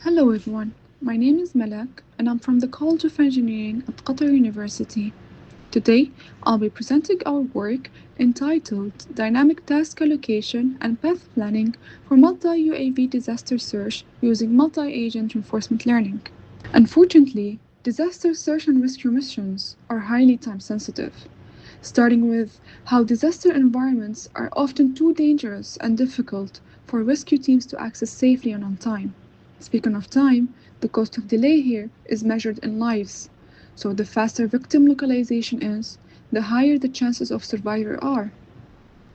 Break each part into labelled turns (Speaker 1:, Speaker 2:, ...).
Speaker 1: Hello everyone, my name is Malek and I'm from the College of Engineering at Qatar University. Today, I'll be presenting our work entitled Dynamic Task Allocation and Path Planning for Multi-UAV Disaster Search using Multi-Agent Reinforcement Learning. Unfortunately, disaster search and rescue missions are highly time sensitive, starting with how disaster environments are often too dangerous and difficult for rescue teams to access safely and on time. Speaking of time, the cost of delay here is measured in lives, so the faster victim localization is, the higher the chances of survival are.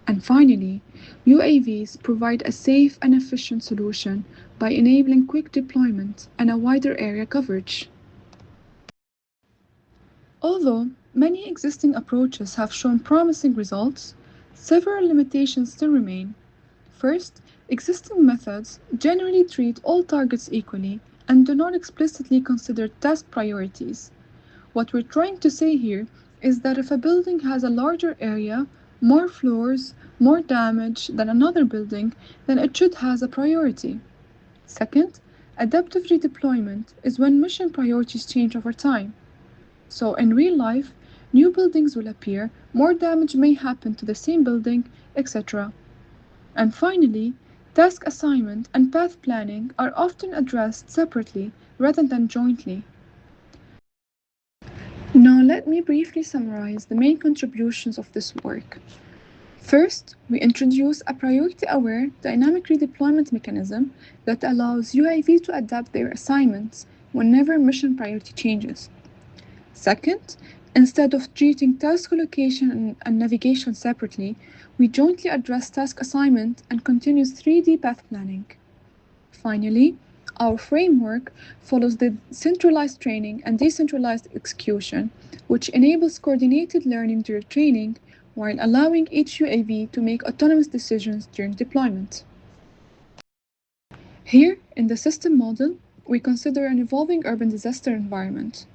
Speaker 1: And finally, UAVs provide a safe and efficient solution by enabling quick deployment and a wider area coverage. Although many existing approaches have shown promising results, several limitations still remain. First, existing methods generally treat all targets equally and do not explicitly consider task priorities. What we're trying to say here is that if a building has a larger area, more floors, more damage than another building, then it should have a priority. Second, adaptive redeployment is when mission priorities change over time. So in real life, new buildings will appear, more damage may happen to the same building, etc. And finally, task assignment and path planning are often addressed separately rather than jointly. Now let me briefly summarize the main contributions of this work. First, we introduce a priority-aware dynamic redeployment mechanism that allows UAV to adapt their assignments whenever mission priority changes. Second, instead of treating task allocation and navigation separately, we jointly address task assignment and continuous 3D path planning. Finally, our framework follows the centralized training and decentralized execution, which enables coordinated learning during training while allowing each UAV to make autonomous decisions during deployment. Here, in the system model, we consider an evolving urban disaster environment.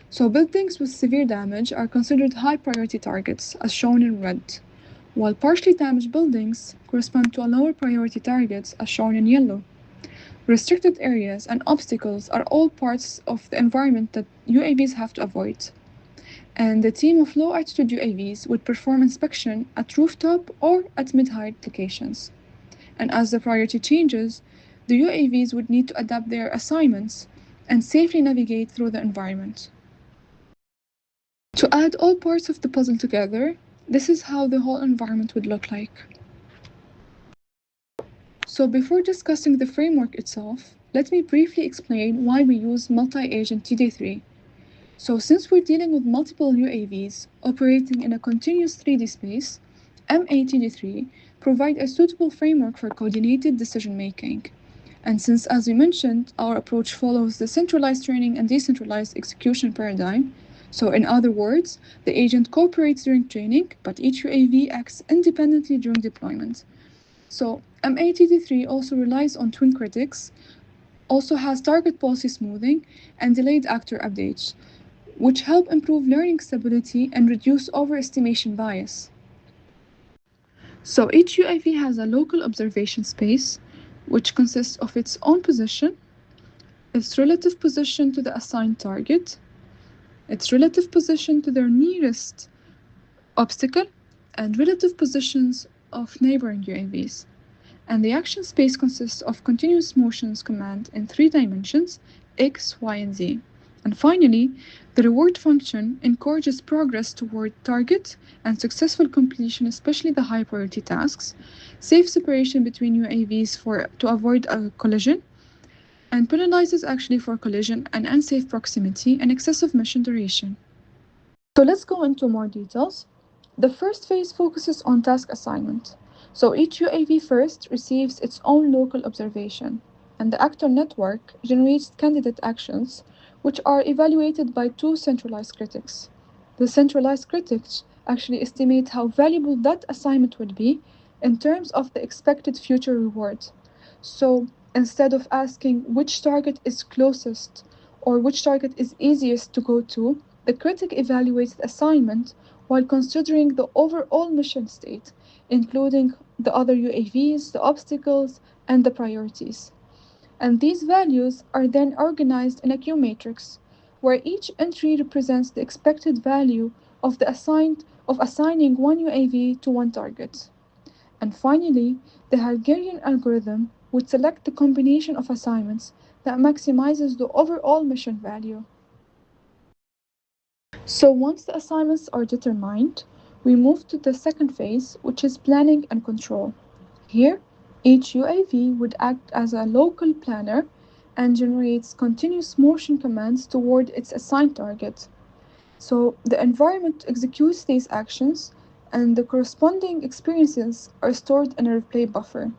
Speaker 1: So buildings with severe damage are considered high priority targets, as shown in red, while partially damaged buildings correspond to lower priority targets, as shown in yellow. Restricted areas and obstacles are all parts of the environment that UAVs have to avoid. And the team of low-altitude UAVs would perform inspection at rooftop or at mid-height locations. And as the priority changes, the UAVs would need to adapt their assignments and safely navigate through the environment. To add all parts of the puzzle together, this is how the whole environment would look like. So before discussing the framework itself, let me briefly explain why we use multi-agent TD3. So since we're dealing with multiple UAVs operating in a continuous 3D space, MATD3 provide a suitable framework for coordinated decision-making. And since, as we mentioned, our approach follows the centralized training and decentralized execution paradigm, so in other words, the agent cooperates during training, but each UAV acts independently during deployment. So MATD3 also relies on twin critics, also has target policy smoothing, and delayed actor updates, which help improve learning stability and reduce overestimation bias. So each UAV has a local observation space, which consists of its own position, its relative position to the assigned target, its relative position to their nearest obstacle, and relative positions of neighboring UAVs. And the action space consists of continuous motions command in 3 dimensions, X, Y, and Z. And finally, the reward function encourages progress toward target and successful completion, especially the high priority tasks, safe separation between UAVs to avoid a collision, and penalizes actually for collision and unsafe proximity and excessive mission duration. So let's go into more details. The first phase focuses on task assignment. So each UAV first receives its own local observation, and the actor network generates candidate actions, which are evaluated by 2 centralized critics. The centralized critics actually estimate how valuable that assignment would be in terms of the expected future reward. So instead of asking which target is closest or which target is easiest to go to, the critic evaluates the assignment while considering the overall mission state, including the other UAVs, the obstacles, and the priorities. And these values are then organized in a queue matrix, where each entry represents the expected value of assigning one UAV to one target. And finally, the Hungarian algorithm would select the combination of assignments that maximizes the overall mission value. So once the assignments are determined, we move to the second phase, which is planning and control. Here, each UAV would act as a local planner and generates continuous motion commands toward its assigned target. So the environment executes these actions and the corresponding experiences are stored in a replay buffer.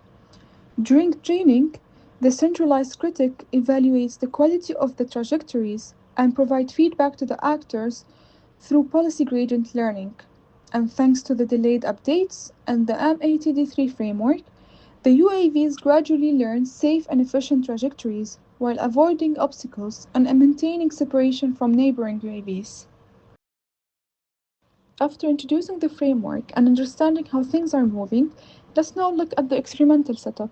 Speaker 1: During training, the centralized critic evaluates the quality of the trajectories and provides feedback to the actors through policy gradient learning. And thanks to the delayed updates and the M83 framework, the UAVs gradually learn safe and efficient trajectories while avoiding obstacles and maintaining separation from neighboring UAVs. After introducing the framework and understanding how things are moving, let's now look at the experimental setup.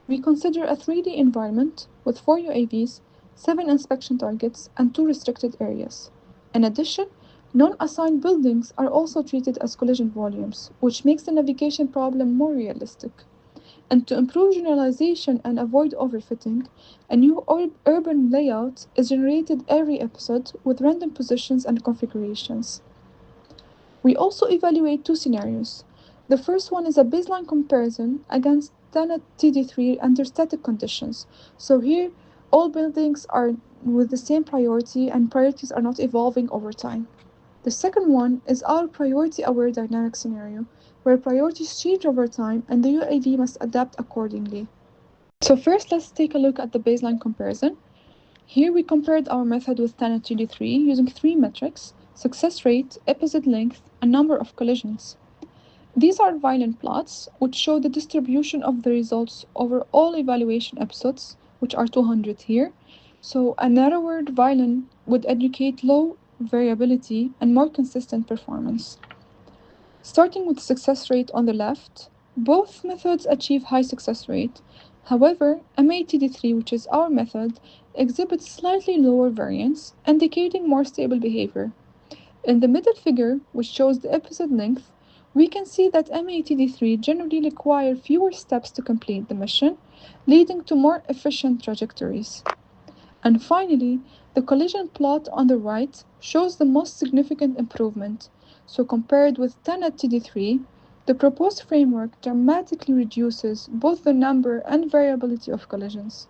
Speaker 1: We consider a 3D environment with 4 UAVs, 7 inspection targets, and 2 restricted areas. In addition, non-assigned buildings are also treated as collision volumes, which makes the navigation problem more realistic. And to improve generalization and avoid overfitting, a new urban layout is generated every episode with random positions and configurations. We also evaluate two scenarios. The first one is a baseline comparison against Tenet TD3 under static conditions. So here, all buildings are with the same priority and priorities are not evolving over time. The second one is our priority-aware dynamic scenario, where priorities change over time and the UAV must adapt accordingly. So first, let's take a look at the baseline comparison. Here we compared our method with Tenet TD3 using three metrics: success rate, episode length, and number of collisions. These are violin plots, which show the distribution of the results over all evaluation episodes, which are 200 here. So a narrower violin would indicate low variability and more consistent performance. Starting with success rate on the left, both methods achieve high success rate. However, MATD3, which is our method, exhibits slightly lower variance, indicating more stable behavior. In the middle figure, which shows the episode length, we can see that MATD3 generally require fewer steps to complete the mission, leading to more efficient trajectories. And finally, the collision plot on the right shows the most significant improvement. So compared with Tenet TD3, the proposed framework dramatically reduces both the number and variability of collisions.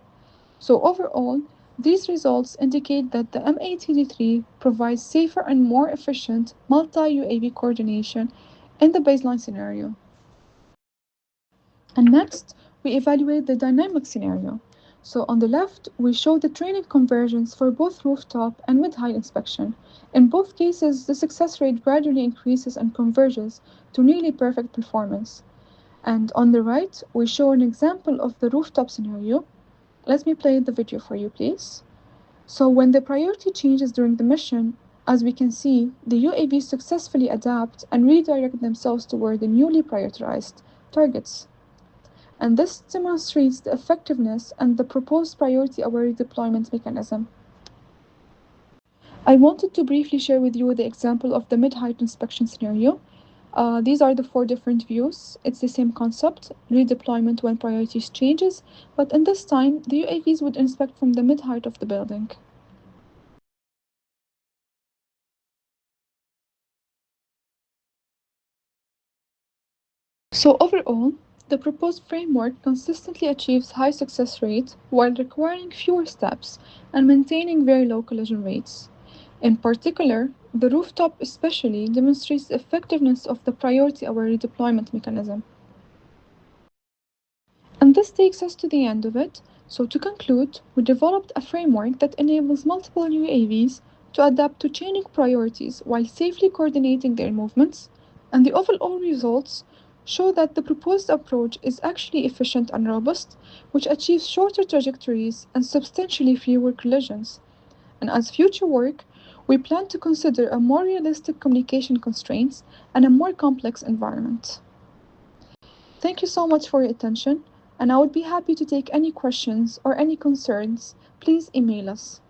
Speaker 1: So overall, these results indicate that the MATD3 provides safer and more efficient multi-UAV coordination in the baseline scenario. And next, we evaluate the dynamic scenario. So on the left, we show the training conversions for both rooftop and mid-height inspection. In both cases, the success rate gradually increases and converges to nearly perfect performance. And on the right, we show an example of the rooftop scenario. Let me play the video for you, please. So when the priority changes during the mission, as we can see, the UAVs successfully adapt and redirect themselves toward the newly prioritized targets. And this demonstrates the effectiveness and the proposed priority-aware deployment mechanism. I wanted to briefly share with you the example of the mid-height inspection scenario. These are the four different views. It's the same concept, redeployment when priorities changes, but in this time, the UAVs would inspect from the mid-height of the building. So overall, the proposed framework consistently achieves high success rate while requiring fewer steps and maintaining very low collision rates. In particular, the rooftop especially demonstrates the effectiveness of the priority-aware redeployment mechanism. And this takes us to the end of it. So to conclude, we developed a framework that enables multiple UAVs to adapt to changing priorities while safely coordinating their movements, and the overall results show that the proposed approach is actually efficient and robust, which achieves shorter trajectories and substantially fewer collisions. And as future work, we plan to consider a more realistic communication constraints and a more complex environment. Thank you so much for your attention. and I would be happy to take any questions or any concerns. Please email us.